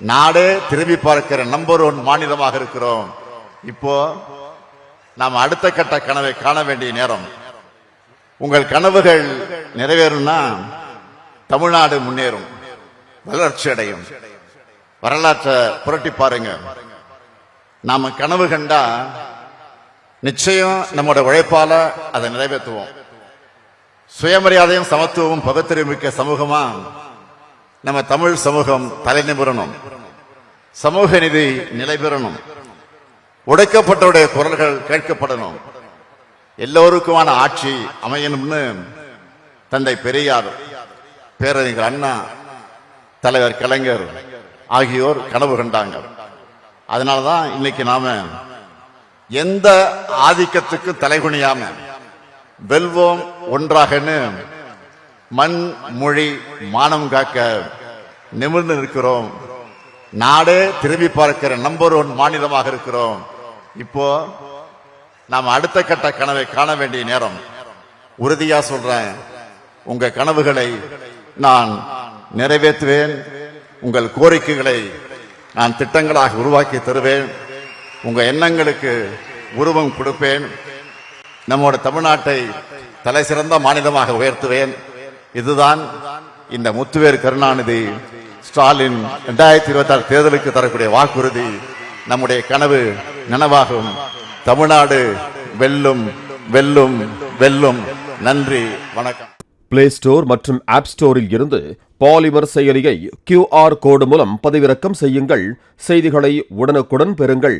நாடே திரும்பி பார்க்கிற நம்பர் 1 மாநிலமாக இருக்கிறோம். இப்போ நாம் அடுத்த கட்ட கனவை காண வேண்டிய நேரம். உங்கள் கனவுகள் நிறைவேறும்னா தமிழ்நாடு முன்னேறும், வளர்ச்சி அடையும். வரலாற்றை புரட்டி பாருங்க. நாம கனவு கண்டா நிச்சயம் நம்மோட உழைப்பால அதை நிறைவேற்றுவோம். சுயமரியாதையும் சமத்துவமும் பகுத்தறிவுமிக்க சமூகமா நம்ம தமிழ் சமூகம் தலை நிமிரணும். சமூக நீதி நிலை பெறணும். உடைக்கப்பட்டவருடைய குரல்கள் கேட்கப்படணும். எல்லோருக்குமான ஆட்சி அமையணும்னு தந்தை பெரியார், பேரறிஞர் அண்ணா, தலைவர் கலைஞர் ஆகியோர் கனவு கண்டாங்க. அதனாலதான் இன்னைக்கு நாம எந்த ஆதிக்கத்துக்கு தலைகுனியாம வெல்வோம் ஒன்றாகன்னு மண் மொழி மானம் காக்க நிமிர்ந்து இருக்கிறோம். நாடே திரும்பி பார்க்கிற நம்பர் 1 மாநிலமாக இருக்கிறோம். இப்போ நாம் அடுத்த கட்ட கனவை காண வேண்டிய நேரம். உறுதியா சொல்றேன், உங்க கனவுகளை நான் நிறைவேற்றுவேன். உங்கள் கோரிக்கைகளை நான் திட்டங்களாக உருவாக்கி தருவேன். உங்க எண்ணங்களுக்கு உருவம் கொடுப்பேன். நம்மோட தமிழ்நாட்டை தலை சிறந்த மாநிலமாக உயர்த்துவேன். இதுதான் இந்த முத்துவேல் கருணாநிதி ஸ்டாலின் 2026 தேர்தலுக்கு தரக்கூடிய வாக்குறுதி. நம்முடைய கனவு நனவாகும். தமிழ்நாடு வெல்லும், வெல்லும், வெல்லும். நன்றி, வணக்கம். பிளே ஸ்டோர் மற்றும் ஆப் ஸ்டோரில் இருந்து பாலிமர் செயலியை QR கோடு மூலம் பதிவிறக்கம் செய்யுங்கள். செய்திகளை உடனுக்குடன் பெறுங்கள்.